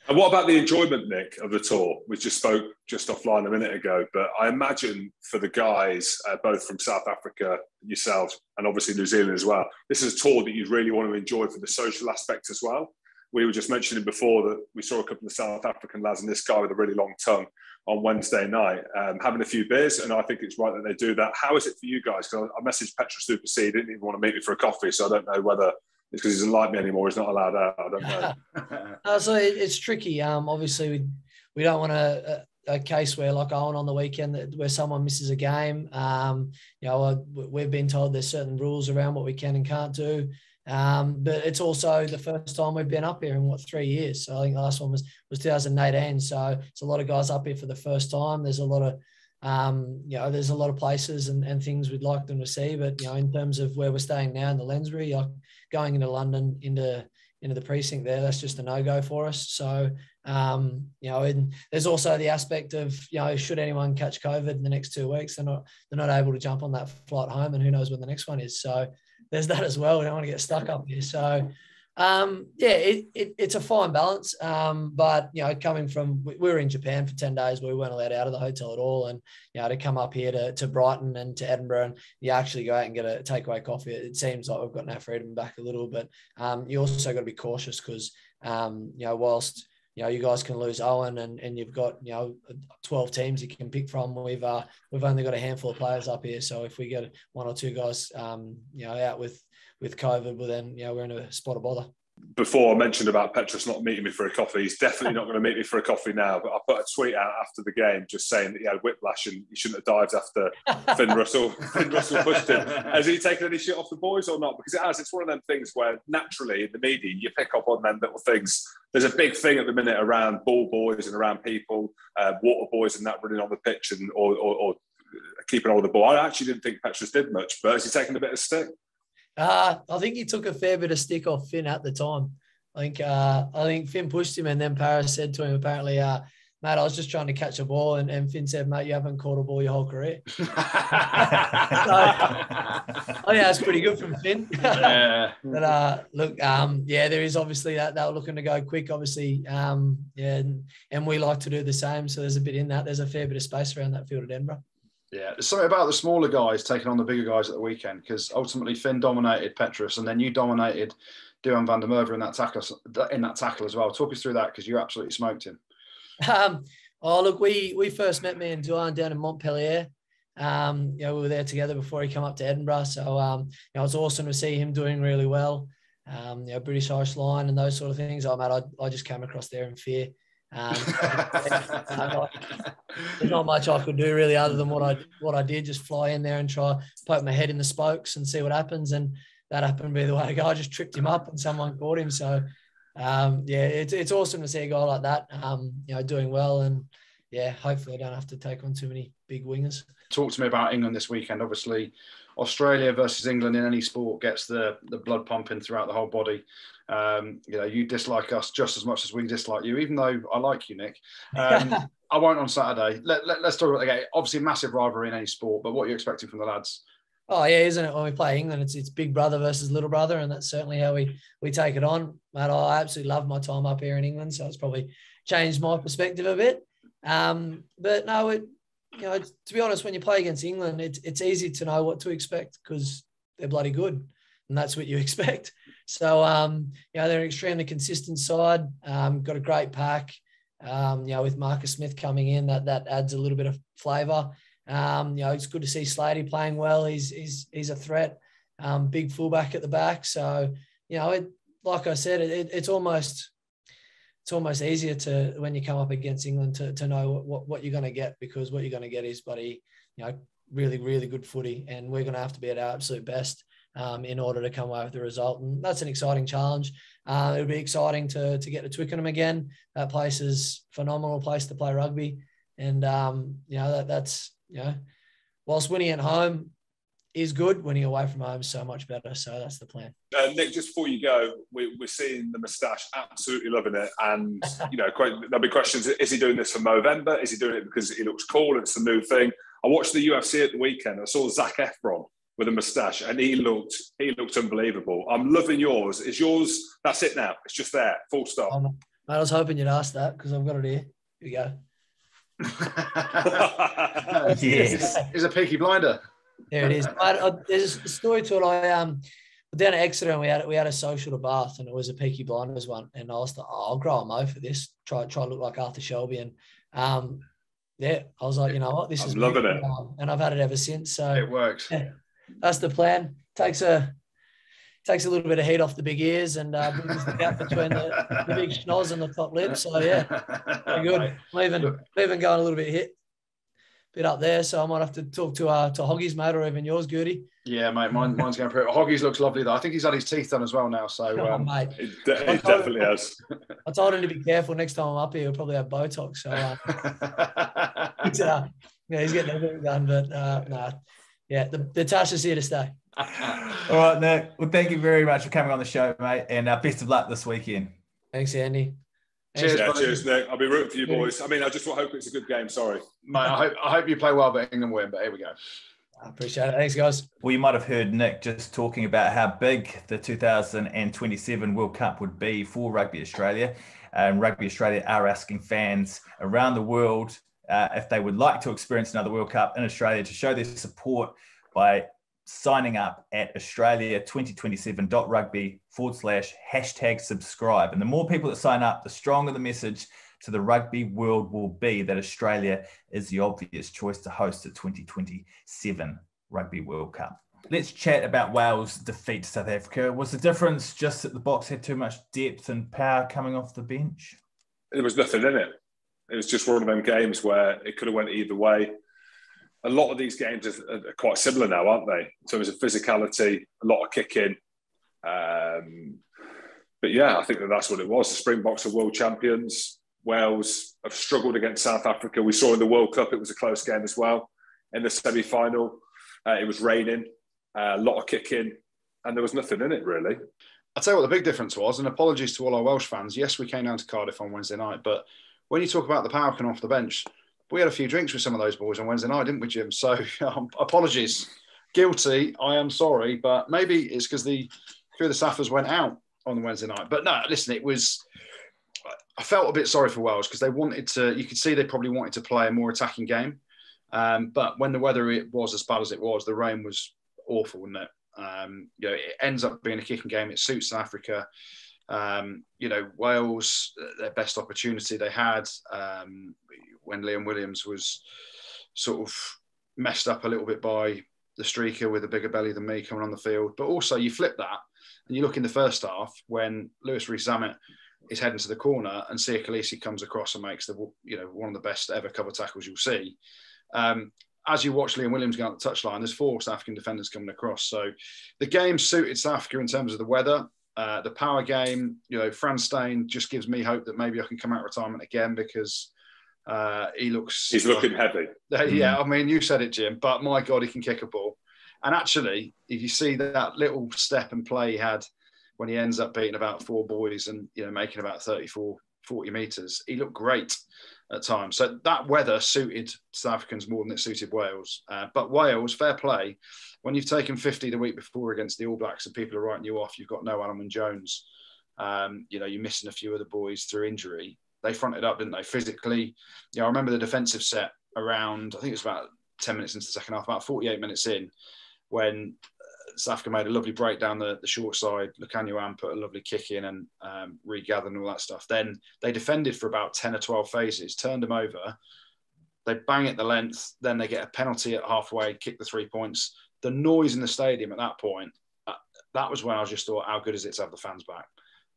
Speaker 3: And what about the enjoyment, Nick, of the tour? We just spoke just offline a minute ago, but I imagine for the guys, both from South Africa, yourselves, and obviously New Zealand as well, this is a tour that you'd really want to enjoy for the social aspect as well. We were just mentioning before that we saw a couple of South African lads and this guy with a really long tongue on Wednesday night having a few beers, and I think it's right that they do that. How is it for you guys? Because I messaged Petra Super C, he didn't even want to meet me for a coffee, so I don't know whether it's because he doesn't like me anymore, he's not allowed out, I don't know.
Speaker 5: So it's tricky. Obviously, we don't want a case where, like Owen on the weekend, where someone misses a game. We've been told there's certain rules around what we can and can't do. But it's also the first time we've been up here in 3 years. So I think the last one was 2018. So it's a lot of guys up here for the first time. There's a lot of there's a lot of places and things we'd like them to see. But in terms of where we're staying now in the Lensbury, going into London into the precinct there, that's just a no-go for us. So and there's also the aspect of should anyone catch COVID in the next 2 weeks, they're not able to jump on that flight home, and who knows when the next one is. So there's that as well. We don't want to get stuck up here. So, it's a fine balance. But, coming from, we were in Japan for 10 days where we weren't allowed out of the hotel at all. And, to come up here to Brighton and to Edinburgh, and you actually go out and get a takeaway coffee, it seems like we've gotten our freedom back a little. But you also got to be cautious because, whilst, you guys can lose Owen and you've got, 12 teams you can pick from. We've only got a handful of players up here. So if we get 1 or 2 guys, out with COVID, well then, we're in a spot of bother.
Speaker 3: Before I mentioned about Petrus not meeting me for a coffee, he's definitely not going to meet me for a coffee now. But I put a tweet out after the game just saying that he had whiplash and he shouldn't have dived after Finn Russell. Finn Russell pushed him. Has he taken any shit off the boys or not? Because it has. It's one of them things where naturally in the media you pick up on them little things. There's a big thing at the minute around ball boys and around people, water boys and that running on the pitch and or keeping hold of the ball. I actually didn't think Petrus did much, but has he taken a bit of stick?
Speaker 5: I think he took a fair bit of stick off Finn at the time. I think Finn pushed him, and then Paris said to him, apparently, mate, I was just trying to catch a ball. And Finn said, mate, you haven't caught a ball your whole career. So, that's pretty good from Finn.
Speaker 2: Yeah.
Speaker 5: But there is obviously that they were looking to go quick, obviously. And we like to do the same. So there's a bit in that. There's a fair bit of space around that field at Edinburgh.
Speaker 2: Yeah, there's something about the smaller guys taking on the bigger guys at the weekend, because ultimately Finn dominated Petrus, and then you dominated Duhan van der Merwe in that tackle as well. Talk us through that, because you absolutely smoked him.
Speaker 5: Look, we first met me and Duhan down in Montpellier. We were there together before he came up to Edinburgh. So, it's awesome to see him doing really well. British Irish line and those sort of things. Mate, I just came across there in fear. There's not much I could do really other than what I did, just fly in there and try poke my head in the spokes and see what happens. And that happened to be the way to go. I just tripped him up and someone caught him. So, it's awesome to see a guy like that, doing well. And, hopefully I don't have to take on too many big wingers.
Speaker 2: Talk to me about England this weekend. Obviously, Australia versus England in any sport gets the blood pumping throughout the whole body. You dislike us just as much as we dislike you, even though I like you, Nick. I won't on Saturday. Let's talk about the game. Obviously, massive rivalry in any sport, but what are you expecting from the lads?
Speaker 5: Oh, yeah, isn't it? When we play England, it's big brother versus little brother, and that's certainly how we take it on. Mate, I absolutely love my time up here in England, so it's probably changed my perspective a bit. But no, to be honest, when you play against England, it's easy to know what to expect because they're bloody good, and that's what you expect. So, they're an extremely consistent side. Got a great pack. With Marcus Smith coming in, that adds a little bit of flavour. It's good to see Slady playing well. He's a threat. Big fullback at the back. So, like I said, it's almost easier to, when you come up against England, to know what you're going to get, because what you're going to get is bloody, really, really good footy, and we're going to have to be at our absolute best in order to come away with the result. And that's an exciting challenge. It'll be exciting to get to Twickenham again. That place is a phenomenal place to play rugby. And, that's whilst winning at home is good, winning away from home is so much better. So that's the plan.
Speaker 3: Nick, just before you go, we're seeing the moustache, absolutely loving it. And, there'll be questions. Is he doing this for Movember? Is he doing it because he looks cool and it's a new thing? I watched the UFC at the weekend. I saw Zac Efron with a moustache, and he looked unbelievable. I'm loving yours. Is yours, that's it now? It's just there, full stop.
Speaker 5: Mate, I was hoping you'd ask that because I've got it here. Here we go.
Speaker 2: Yes. He's a Peaky Blinder.
Speaker 5: There it is. There's a story to it. Down at Exeter, and we had a social to Bath, and it was a Peaky Blinders one. And I was like, I'll grow a mo for this. Try to look like Arthur Shelby. And I was like, you know what, this is
Speaker 3: loving it.
Speaker 5: And I've had it ever since. So
Speaker 2: it works.
Speaker 5: Yeah, that's the plan. Takes a little bit of heat off the big ears and brings the gap between the big schnoz and the top lip. So yeah, very good. I'm even going a little bit up there, so I might have to talk to Hoggies, mate, or even yours, Goodey.
Speaker 2: Yeah, mate, mine's going pretty. Hoggies looks lovely though. I think he's had his teeth done as well now. So,
Speaker 5: mate,
Speaker 3: he definitely has.
Speaker 5: I told him to be careful next time I'm up here. He'll probably have Botox. So, he's getting everything done. But the tash is here to stay.
Speaker 1: All right, Nick. Well, thank you very much for coming on the show, mate, and best of luck this weekend.
Speaker 5: Thanks, Andy.
Speaker 3: Cheers, Nick. I'll be rooting for you boys. I mean, I just hope it's a good game. Sorry,
Speaker 2: mate. I hope you play well, but England win. But here we go.
Speaker 5: I appreciate it. Thanks, guys.
Speaker 1: Well, you might have heard Nick just talking about how big the 2027 World Cup would be for Rugby Australia. And Rugby Australia are asking fans around the world if they would like to experience another World Cup in Australia to show their support by signing up at australia2027.rugby/#subscribe. And the more people that sign up, the stronger the message to the rugby world will be that Australia is the obvious choice to host the 2027 Rugby World Cup. Let's chat about Wales' defeat to South Africa. Was the difference just that the Box had too much depth and power coming off the bench?
Speaker 3: There was nothing in it. It was just one of them games where it could have went either way. A lot of these games are quite similar now, aren't they? In terms of physicality, a lot of kicking. But yeah, I think that's what it was. The Springboks are world champions. Wales have struggled against South Africa. We saw in the World Cup, it was a close game as well. In the semi-final, it was raining, a lot of kicking, and there was nothing in it, really.
Speaker 2: I'll tell you what the big difference was, and apologies to all our Welsh fans. Yes, we came down to Cardiff on Wednesday night, but when you talk about the power coming off the bench, we had a few drinks with some of those boys on Wednesday night, didn't we, Jim? So apologies. Guilty, I am sorry, but maybe it's because the Saffers went out on the Wednesday night. But no, listen, I felt a bit sorry for Wales because they wanted to, you could see they probably wanted to play a more attacking game. But when the weather was as bad as it was, the rain was awful, wasn't it? It ends up being a kicking game. It suits South Africa. Wales, their best opportunity they had when Liam Williams was sort of messed up a little bit by the streaker with a bigger belly than me coming on the field. But also you flip that and you look in the first half when Lewis Rees-Zammit is heading to the corner and Sia Khaleesi comes across and makes one of the best ever cover tackles you'll see. As you watch Liam Williams go up the touchline, there's 4 South African defenders coming across. So the game suited South Africa in terms of the weather. The power game, Frans Steyn just gives me hope that maybe I can come out of retirement again because he's
Speaker 3: looking heavy.
Speaker 2: Yeah, I mean, you said it, Jim, but my God, he can kick a ball. And actually, if you see that little step and play he had when he ends up beating about 4 boys and, making about 34, 40 metres, he looked great at times. So that weather suited South Africans more than it suited Wales. But Wales, fair play, when you've taken 50 the week before against the All Blacks and people are writing you off, you've got no Alun Jones, you're missing a few of the boys through injury. They fronted up, didn't they? Physically, I remember the defensive set around, I think it was about 10 minutes into the second half, about 48 minutes in, when South Africa made a lovely break down the short side. Lukhanyo put a lovely kick in and regathered and all that stuff. Then they defended for about 10 or 12 phases, turned them over. They bang it the length. Then they get a penalty at halfway, kick the 3 points. The noise in the stadium at that point, that was when I just thought, how good is it to have the fans back?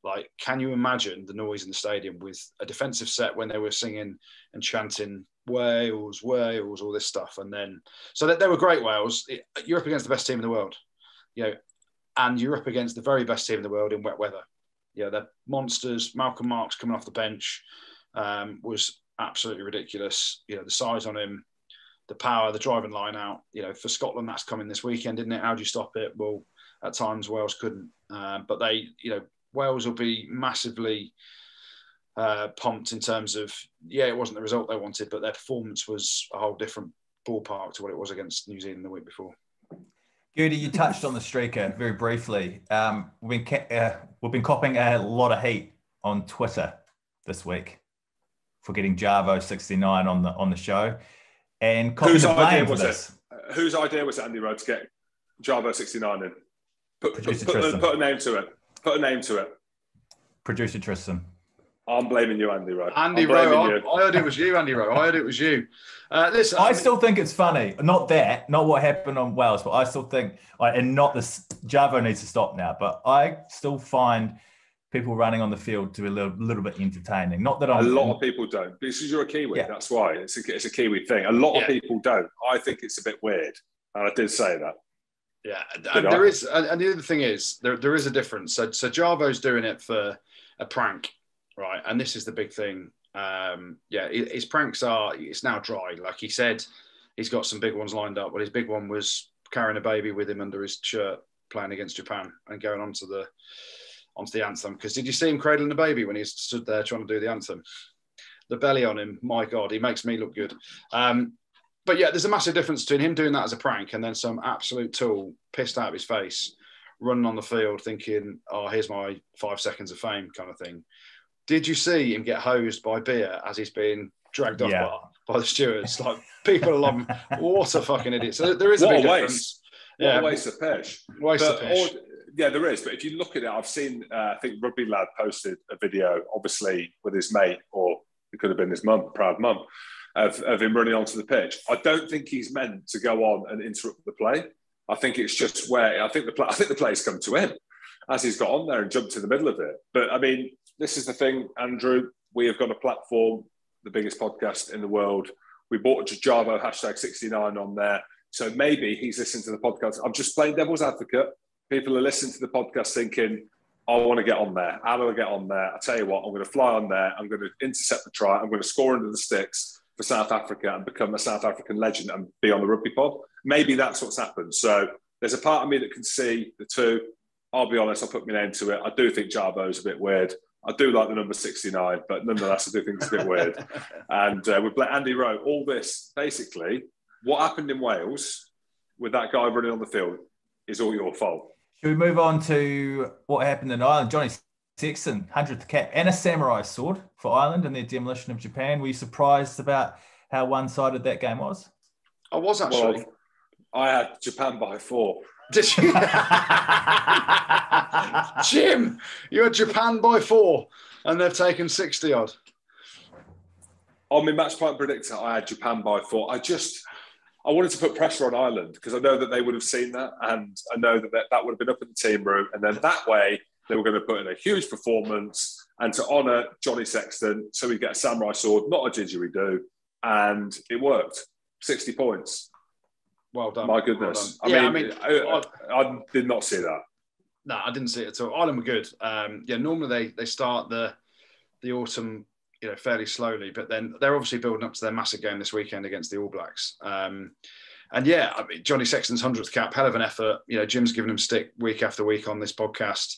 Speaker 2: Like, can you imagine the noise in the stadium with a defensive set when they were singing and chanting Wales, Wales, all this stuff? And then, so they were great Wales. You're up against the best team in the world, and you're up against the very best team in the world in wet weather. They're monsters. Malcolm Marx coming off the bench was absolutely ridiculous. The size on him, the power, the driving line out. For Scotland, that's coming this weekend, isn't it? How do you stop it? Well, at times Wales couldn't, but they, Wales will be massively pumped in terms of, it wasn't the result they wanted, but their performance was a whole different ballpark to what it was against New Zealand the week before.
Speaker 1: Goodey, you touched on the streaker very we've been copping a lot of heat on Twitter this week for getting Jarvo69 on the show. And
Speaker 3: whose idea was it? Whose idea was it, Andy Rowe, to get Jarvo69 in? Put a name to it. Put a name to it. Producer
Speaker 1: Tristan.
Speaker 3: I'm blaming you, Andy Rowe.
Speaker 2: Andy Rowe, I heard it was you, Andy Rowe. I heard it was you. Listen,
Speaker 1: I still think it's funny. Not what happened on Wales, but I still think, and not this, Jarvo needs to stop now, but I still find people running on the field to be a little bit entertaining. Not that a
Speaker 3: lot of people don't. Because you're a Kiwi, that's why. It's a Kiwi thing. A lot of people don't. I think it's a bit weird. And I did say that.
Speaker 2: Yeah, and there is, and the other thing is there is a difference. So Jarvo's doing it for a prank, right? And this is the big thing. His pranks it's now dry. Like he said, he's got some big ones lined up. Well, his big one was carrying a baby with him under his shirt, playing against Japan and going onto the anthem. Because did you see him cradling the baby when he stood there trying to do the anthem? The belly on him, my God, he makes me look good. But there's a massive difference between him doing that as a prank and then some absolute tool pissed out of his face, running on the field thinking, oh, here's my 5 seconds of fame kind of thing. Did you see him get hosed by beer as he's being dragged off by the stewards? Like, people love him. What a fucking idiot. So there is a big difference.
Speaker 3: What a waste of pish.
Speaker 2: Yeah,
Speaker 3: there is. But if you look at it, I've seen, I think Rugby Lad posted a video, obviously with his mate, or it could have been his proud mum, of him running onto the pitch. I don't think he's meant to go on and interrupt the play. I think it's just where I think the play's come to him as he's got on there and jumped in the middle of it. But I mean, this is the thing, Andrew. We have got a platform, the biggest podcast in the world. We bought Jarvo #69 on there. So maybe he's listening to the podcast. I'm just playing devil's advocate. People are listening to the podcast thinking, I want to get on there. How do I get on there? I tell you what, I'm going to fly on there. I'm going to intercept the try. I'm going to score under the sticks for South Africa and become a South African legend and be on the rugby pod. Maybe that's what's happened. So there's a part of me that can see the two. I'll be honest, I'll put my name to it. I do think Jarvo's a bit weird. I do like the number 69, but nonetheless, I do think it's a bit weird. And with Andy Rowe, all this, basically, what happened in Wales with that guy running on the field is all your fault.
Speaker 1: Should we move on to what happened in Ireland? Johnny Sexton, 100th cap and a samurai sword for Ireland in their demolition of Japan. Were you surprised about how one-sided that game was?
Speaker 2: I was actually.
Speaker 3: Well, I had Japan by 4.
Speaker 2: Did you? Jim, you had Japan by 4 and they've taken 60 odd.
Speaker 3: On my MatchPint predictor, I had Japan by 4. I wanted to put pressure on Ireland because I know that they would have seen that, and I know that would have been up in the team room, and then that way they were going to put in a huge performance and to honour Johnny Sexton, so we get a samurai sword, not a didgeridoo, and it worked. 60 points.
Speaker 2: Well done.
Speaker 3: My goodness.
Speaker 2: Well done.
Speaker 3: I did not see that.
Speaker 2: No, I didn't see it at all. Ireland were good. Normally they start the autumn, fairly slowly, but then they're obviously building up to their massive game this weekend against the All Blacks. Johnny Sexton's 100th cap, hell of an effort. Jim's given him stick week after week on this podcast.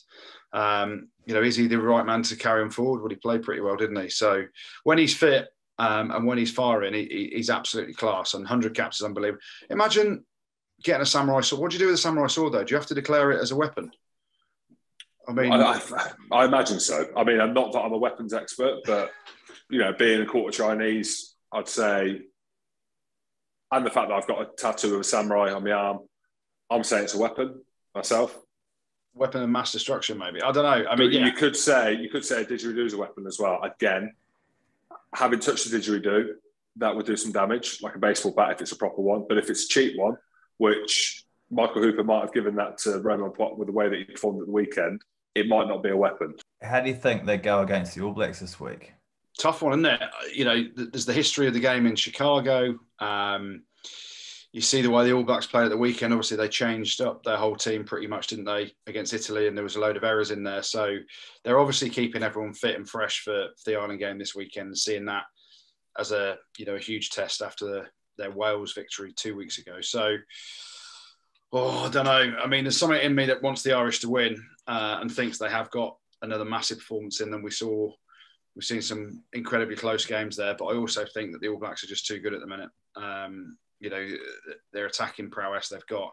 Speaker 2: Is he the right man to carry him forward? Well, he played pretty well, didn't he? So when he's fit and when he's firing, he's absolutely class. And 100 caps is unbelievable. Imagine getting a samurai sword. What do you do with a samurai sword, though? Do you have to declare it as a weapon? I mean,
Speaker 3: I imagine so. I mean, I'm not that I'm a weapons expert, but being a quarter Chinese, I'd say, and the fact that I've got a tattoo of a samurai on my arm, I'm saying it's a weapon myself.
Speaker 2: Weapon of mass destruction, maybe. I don't know. I mean,
Speaker 3: you could say a didgeridoo is a weapon as well. Again, having touched the didgeridoo, that would do some damage, like a baseball bat if it's a proper one. But if it's a cheap one, which Michael Hooper might have given that to Roman Pott with the way that he performed at the weekend, it might not be a weapon.
Speaker 1: How do you think they go against the All Blacks this week?
Speaker 2: Tough one, isn't it? There's the history of the game in Chicago. You see the way the All Blacks played at the weekend. Obviously, they changed up their whole team pretty much, didn't they, against Italy? And there was a load of errors in there. So they're obviously keeping everyone fit and fresh for the Ireland game this weekend, and seeing that as a huge test after their Wales victory 2 weeks ago. So, I don't know. I mean, there's something in me that wants the Irish to win and thinks they have got another massive performance in them. We've seen some incredibly close games there, but I also think that the All Blacks are just too good at the minute. Their attacking prowess they've got.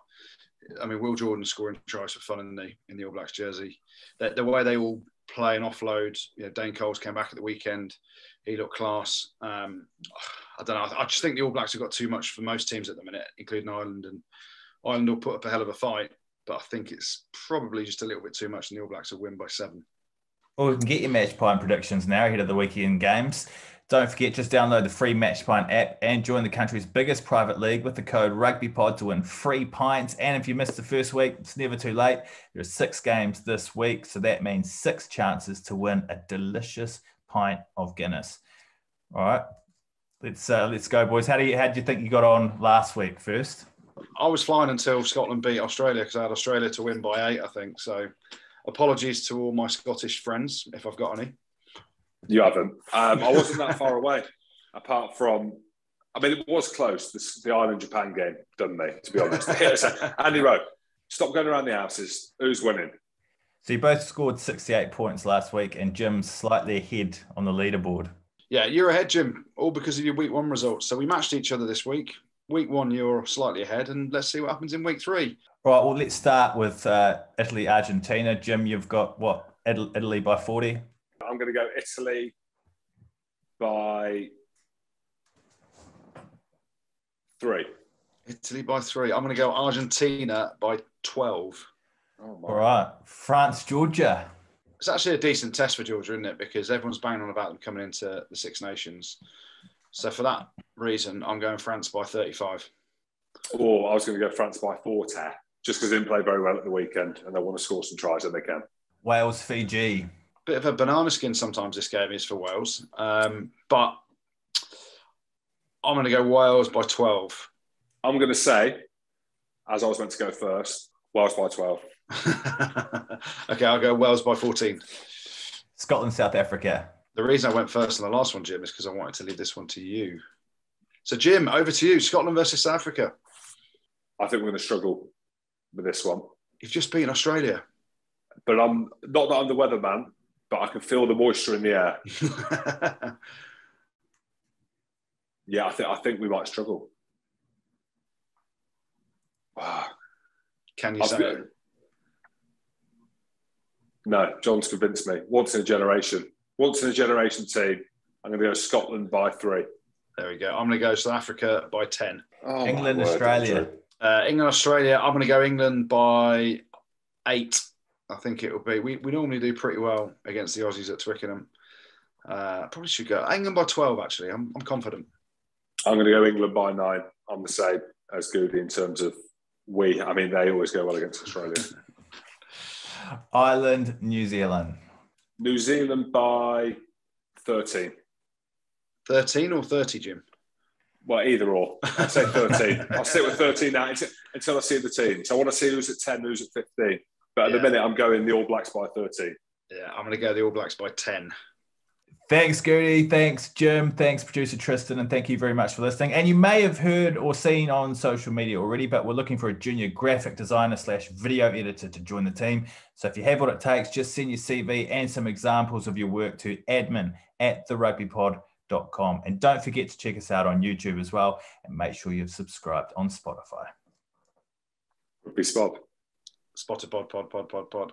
Speaker 2: I mean, Will Jordan scoring tries for fun in the All Blacks jersey. The way they all play and offload. Dane Coles came back at the weekend. He looked class. I don't know. I just think the All Blacks have got too much for most teams at the minute, including Ireland. And Ireland will put up a hell of a fight, but I think it's probably just a little bit too much, and the All Blacks will win by 7.
Speaker 1: Well, we can get your MatchPint predictions now ahead of the weekend games. Don't forget, just download the free MatchPint app and join the country's biggest private league with the code RugbyPod to win free pints. And if you missed the first week, it's never too late. There are 6 games this week, so that means 6 chances to win a delicious pint of Guinness. All right, let's go, boys. How do you think you got on last week first?
Speaker 2: I was fine until Scotland beat Australia, because I had Australia to win by 8, I think. So apologies to all my Scottish friends, if I've got any.
Speaker 3: You haven't. I wasn't that far away, apart from, I mean, it was close, the Ireland-Japan game, done me, to be honest. Andy Rowe, stop going around the houses. Who's winning?
Speaker 1: So you both scored 68 points last week, and Jim's slightly ahead on the leaderboard.
Speaker 2: Yeah, you're ahead, Jim, all because of your week 1 results. So we matched each other this week. Week 1, you're slightly ahead, and let's see what happens in week 3.
Speaker 1: All right, well, let's start with Italy, Argentina. Jim, you've got what? Italy by 40?
Speaker 3: I'm going to go Italy by 3.
Speaker 2: Italy by 3. I'm going to go Argentina by 12.
Speaker 3: Oh,
Speaker 1: all right, France, Georgia.
Speaker 2: It's actually a decent test for Georgia, isn't it? Because everyone's banging on about them coming into the Six Nations. So for that reason, I'm going France by 35.
Speaker 3: Oh, I was going to go France by 40, just because they didn't play very well at the weekend and they want to score some tries and they can.
Speaker 1: Wales, Fiji.
Speaker 2: Bit of a banana skin sometimes this game is for Wales. But I'm going to go Wales by 12.
Speaker 3: I'm going to say, as I was meant to go first, Wales by 12.
Speaker 2: Okay, I'll go Wales by 14.
Speaker 1: Scotland, South Africa.
Speaker 2: The reason I went first on the last one, Jim, is because I wanted to leave this one to you. So, Jim, over to you. Scotland versus South Africa.
Speaker 3: I think we're going to struggle with this one.
Speaker 2: You've just beaten Australia.
Speaker 3: But I'm not that I'm the weatherman, but I can feel the moisture in the air. Yeah, I think we might struggle.
Speaker 2: Can you say it?
Speaker 3: No, John's convinced me. Once in a generation team. I'm going to go Scotland by 3.
Speaker 2: There we go. I'm going to go South Africa by 10.
Speaker 3: Oh,
Speaker 1: England, Australia.
Speaker 2: England, Australia. I'm going to go England by 8. I think it will be. We normally do pretty well against the Aussies at Twickenham. Probably should go England by 12, actually. I'm confident.
Speaker 3: I'm going to go England by 9. I'm the same. as Goodey in terms of they always go well against Australia.
Speaker 1: Ireland, New Zealand.
Speaker 3: New Zealand by 13.
Speaker 2: 13 or 30, Jim?
Speaker 3: Well, either or. I'd say 13. I'll stick with 13 now until I see the teams. I want to see who's at 10, who's at 15. But at the minute, I'm going the All Blacks by 13.
Speaker 2: Yeah, I'm going to go the All Blacks by 10.
Speaker 1: Thanks, Goodey. Thanks, Jim. Thanks, producer Tristan. And thank you very much for listening. And you may have heard or seen on social media already, but we're looking for a junior graphic designer / video editor to join the team. So if you have what it takes, just send your CV and some examples of your work to admin@therugbypod.com. And don't forget to check us out on YouTube as well. And make sure you've subscribed on Spotify.
Speaker 3: Rugby Spot.
Speaker 2: Spotted pod.